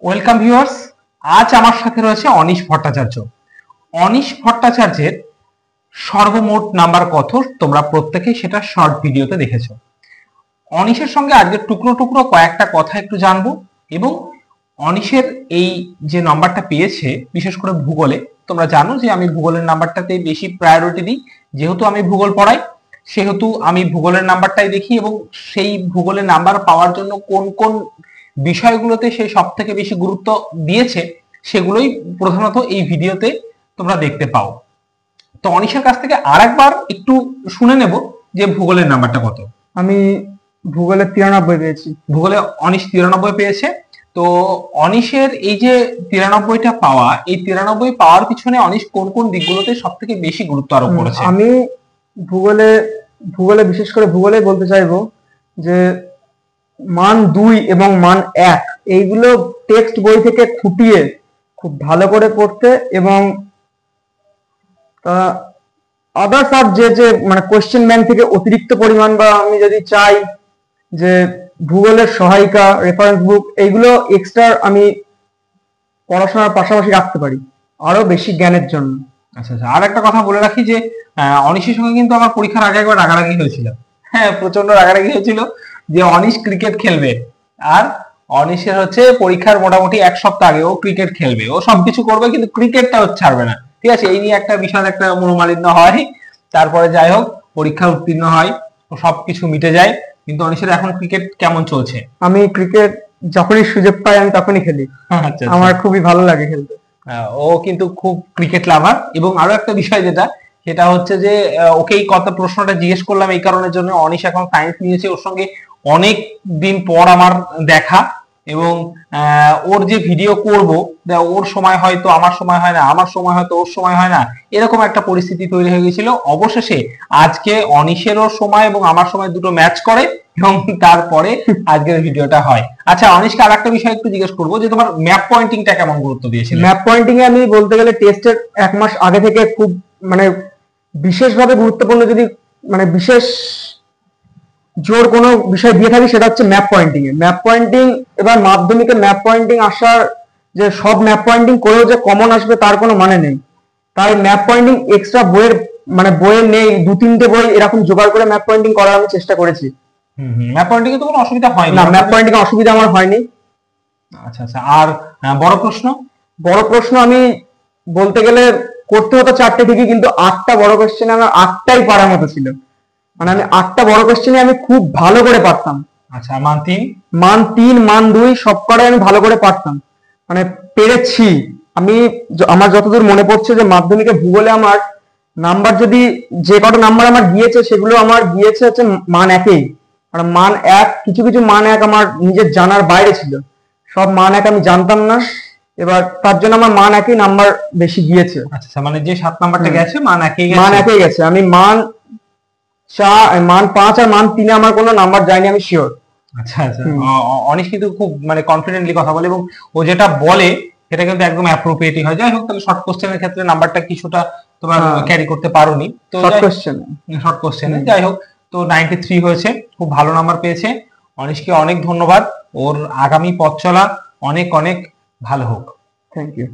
Welcome viewers. আজ আমার সাথে রয়েছে অনিশ ভট্টাচার্য। অনিশ ভট্টাচার্যের সর্বমোট নাম্বার কত তোমরা প্রত্যেকেই সেটা শর্ট ভিডিওতে দেখেছো। অনিশের সঙ্গে আজকে টুকরো টুকরো কয়েকটা কথা একটু জানবো এবং অনিশের এই যে নাম্বারটা পেয়েছে বিশেষ করে ভূগোলে, তোমরা জানো যে আমি ভূগোলের নাম্বারটাতে বেশি প্রায়োরিটি দিই। যেহেতু আমি ভূগোল পড়াই সেহেতু আমি ভূগোলের নাম্বারটাই দেখি এবং সেই ভূগোলের নাম্বার পাওয়ার জন্য কোন কোন বিষয়গুলোতে সে সব থেকে বেশি গুরুত্ব দিয়েছে সেগুলোই প্রধানত এই ভিডিওতে তোমরা দেখতে পাও। তো অনিশের কাছ থেকে আরেকবার একটু শুনে নেব যে ভূগোলের নাম্বারটা কত। আমি ভূগোলে 93 পেয়েছি। ভূগোলে অনিশ 93 পেয়েছে। তো অনিশের এই যে 93টা পাওয়া, এই 93 পাওয়ার পিছনে অনিশ কোন কোন দিকগুলোতে সব থেকে বেশি গুরুত্ব আরোপ করেছে? আমি ভূগোলে বিশেষ করে ভূগোলে বলতে চাইবো যে মান 2 এবং মান 1 এইগুলো টেক্সট বই থেকে খুঁটিয়ে খুব ভালো করে পড়তে এবং আদার্স আর যে মানে কোশ্চেন ব্যাংক থেকে অতিরিক্ত পরিমাণ বা আমি যদি চাই যে ভূগোলের সহায়িকা রেফারেন্স বুক এইগুলো এক্সট্রা আমি পড়াশোনার পাশাপাশি রাখতে পারি আরো বেশি জ্ঞানের জন্য। আচ্ছা আচ্ছা, আর একটা কথা বলে রাখি যে অনিশের সঙ্গে কিন্তু আমার পরীক্ষার আগে একবার রাগারাগি হয়েছিল। হ্যাঁ, প্রচন্ড রাগারাগি হয়েছিল যে অনিশ ক্রিকেট খেলবে আর অনিশের হচ্ছে পরীক্ষার মোটামুটি এক সপ্তাহ আগে ও ক্রিকেট খেলবে, ও সবকিছু করবে কিন্তু ক্রিকেটটা ও ছাড়বে না। ঠিক আছে, এই নিয়ে একটা বিশাল একটা মনোমালিন্য হয়। তারপরে যাই হোক পরীক্ষা উত্তীর্ণ হয়, ও সবকিছু মিটে যায়। কিন্তু অনিশের এখন ক্রিকেট কেমন চলছে? আমি ক্রিকেট যখনই সুযোগ পাই আমি তখনই খেলি। আচ্ছা, আমার খুবই ভালো লাগে খেলতে। ও কিন্তু খুব ক্রিকেট লাভার। এবং আরো একটা বিষয় সেটা হচ্ছে যে ওকে এই কথা প্রশ্নটা জিজ্ঞেস করলাম এই কারণের জন্য, অনিশ এখন সায়েন্স নিয়েছে, ওর সঙ্গে অনেক দিন পর আমার দেখা এবং ওর যে ভিডিও করব ওর সময় হয়তো আমার সময় হয় না, আমার সময় হয়তো ওর সময় হয় না, এরকম একটা পরিস্থিতি তৈরি হয়ে গেছিল। অবশেষে আজকে অনিশেরও সময় এবং আমার সময় দুটো ম্যাচ করে এবং তারপরে আজকের ভিডিওটা হয়। আচ্ছা, অনিশকে আর একটা বিষয় একটু জিজ্ঞেস করবো যে তোমার ম্যাপ পয়েন্টিংটা কেমন গুরুত্ব দিয়েছিল? ম্যাপ পয়েন্টিং এ আমি বলতে গেলে টেস্টের 1 মাস আগে থেকে খুব মানে বিশেষভাবে গুরুত্বপূর্ণ যদি মানে বিশেষ জোর কোনো বিষয় দিয়ে থাকি সেটা হচ্ছে ম্যাপ পয়েন্টিং এ। ম্যাপ পয়েন্টিং এবার মাধ্যমিকে ম্যাপ পয়েন্টিং আসার যে সব ম্যাপ পয়েন্টিং করেও যে কমন আসবে তার কোনো মানে নেই। তাই ম্যাপ পয়েন্টিং এক্সট্রা বইয়ের মানে বইয়ে নেই, 2-3টে বই এরকম জোগাড় করে ম্যাপ পয়েন্টিং করার আমি চেষ্টা করেছি। ম্যাপ পয়েন্টিং এ তো কোনো অসুবিধা হয়নি? না, ম্যাপ পয়েন্টিং এ অসুবিধা আমার হয়নি। আচ্ছা আচ্ছা, আর বড় প্রশ্ন আমি বলতে গেলে করতে হতো 4টে ঠিকই, কিন্তু 8টা বড় কোশ্চেনে আমার 8টাই পারার মতো ছিল। মানে আমি 8টা বড় কোশ্চেনে আমি খুব ভালো করে পারতাম। আচ্ছা, মান 3 মান 2 সব কটাই আমি ভালো করে পারতাম, মানে পেরেছি। আমার যতদূর মনে পড়ছে যে মাধ্যমিকে ভূগোলে আমার নাম্বার যদি যে কটা নাম্বার আমার গিয়েছে সেগুলো আমার গিয়েছে হচ্ছে মান 1-এই। আর মান 1 কিছু কিছু মান 1 আমার নিজের জানার বাইরে ছিল, সব মান 1 আমি জানতাম না। এবার তার জন্য আমার মান 1-এই নাম্বার বেশি গিয়েছে। আচ্ছা, মানে যে 7 নাম্বারটা গেছে মান 1-এই গেছে। আমি মান 5 আর মান 3-এ আমার কোনো নাম্বার যায়নি, আমি শিওর। আচ্ছা আচ্ছা, অনিশ কিন্তু খুব মানে কনফিডেন্টলি কথা বলে এবং ও যেটা বলে সেটা কিন্তু একদম অ্যাপ্রোপ্রিয়েটই হয়। যাই হোক, তাহলে শর্ট কোশ্চেনের ক্ষেত্রে নাম্বারটা কিছুটা তোমরা ক্যারি করতে পারোনি। তো শর্ট কোশ্চেনে যাই হোক, তো 93 হয়েছে, খুব ভালো নাম্বার পেয়েছে। অনিশকে অনেক ধন্যবাদ, ওর আগামী পথ চলা অনেক অনেক ভালো হোক। Thank you.